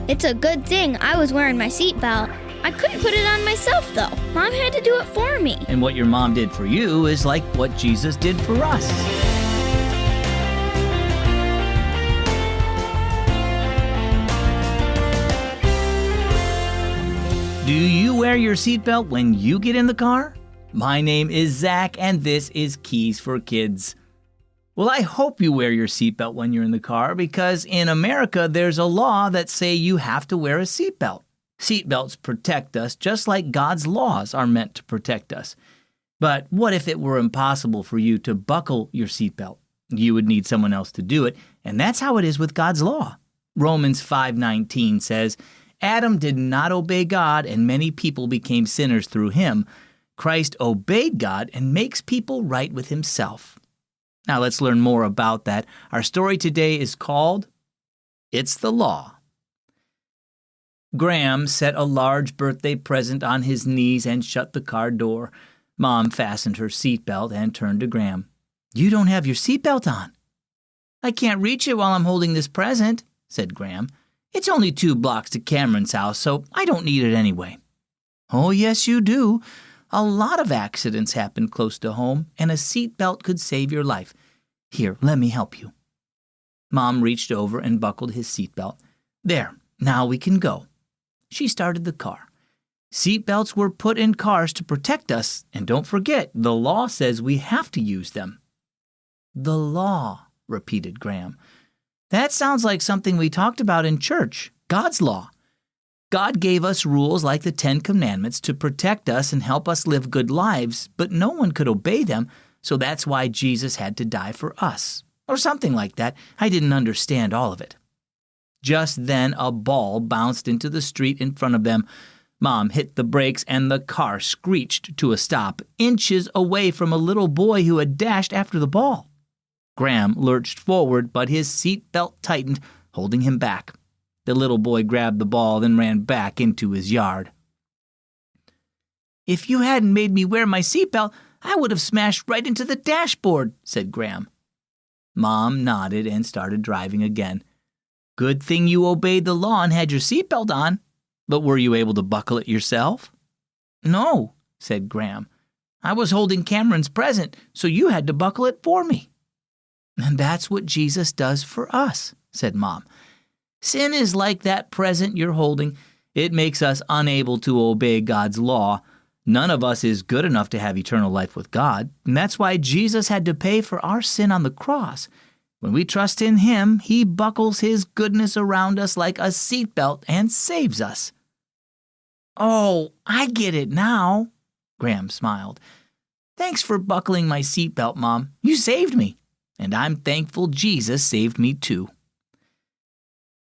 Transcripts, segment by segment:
It's a good thing I was wearing my seatbelt. I couldn't put it on myself, though. Mom had to do it for me. And what your mom did for you is like what Jesus did for us. Do you wear your seatbelt when you get in the car? My name is Zach, and this is Keys for Kids. Well, I hope you wear your seatbelt when you're in the car, because in America, there's a law that say you have to wear a seatbelt. Seatbelts protect us just like God's laws are meant to protect us. But what if it were impossible for you to buckle your seatbelt? You would need someone else to do it, and that's how it is with God's law. Romans 5:19 says, Adam did not obey God, and many people became sinners through him. Christ obeyed God and makes people right with himself. Now let's learn more about that. Our story today is called, It's the Law. Graham set a large birthday present on his knees and shut the car door. Mom fastened her seatbelt and turned to Graham. You don't have your seatbelt on. I can't reach it while I'm holding this present, said Graham. It's only 2 blocks to Cameron's house, so I don't need it anyway. Oh, yes, you do. A lot of accidents happen close to home, and a seatbelt could save your life. Here, let me help you. Mom reached over and buckled his seatbelt. There, now we can go. She started the car. Seatbelts were put in cars to protect us, and don't forget, the law says we have to use them. The law, repeated Graham. That sounds like something we talked about in church, God's law. God gave us rules like the 10 Commandments to protect us and help us live good lives, but no one could obey them, so that's why Jesus had to die for us. Or something like that. I didn't understand all of it. Just then, a ball bounced into the street in front of them. Mom hit the brakes and the car screeched to a stop, inches away from a little boy who had dashed after the ball. Graham lurched forward, but his seatbelt tightened, holding him back. The little boy grabbed the ball, then ran back into his yard. If you hadn't made me wear my seatbelt, I would have smashed right into the dashboard, said Graham. Mom nodded and started driving again. Good thing you obeyed the law and had your seatbelt on. But were you able to buckle it yourself? No, said Graham. I was holding Cameron's present, so you had to buckle it for me. And that's what Jesus does for us, said Mom. Sin is like that present you're holding. It makes us unable to obey God's law. None of us is good enough to have eternal life with God, and that's why Jesus had to pay for our sin on the cross. When we trust in him, he buckles his goodness around us like a seatbelt and saves us. Oh, I get it now, Graham smiled. Thanks for buckling my seatbelt, Mom. You saved me. And I'm thankful Jesus saved me too.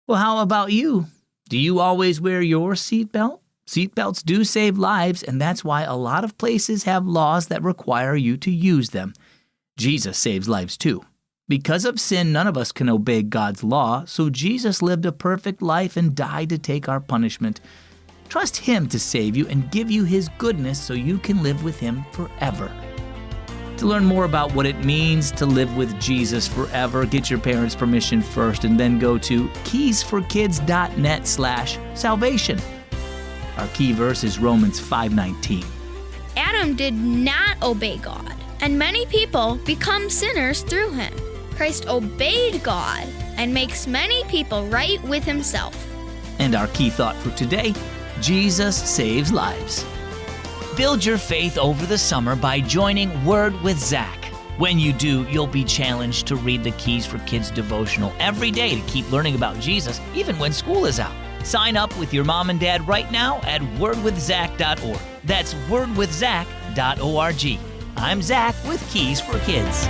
Well, how about you? Do you always wear your seatbelt? Seatbelts do save lives, and that's why a lot of places have laws that require you to use them. Jesus saves lives too. Because of sin, none of us can obey God's law, so Jesus lived a perfect life and died to take our punishment. Trust him to save you and give you his goodness so you can live with him forever. To learn more about what it means to live with Jesus forever, get your parents' permission first and then go to keysforkids.net/salvation. Our key verse is Romans 5:19. Adam did not obey God, and many people become sinners through him. Christ obeyed God and makes many people right with himself. And our key thought for today, Jesus saves lives. Build your faith over the summer by joining Word with Zach. When you do, you'll be challenged to read the Keys for Kids devotional every day to keep learning about Jesus, even when school is out. Sign up with your mom and dad right now at wordwithzach.org. That's wordwithzach.org. I'm Zach with Keys for Kids.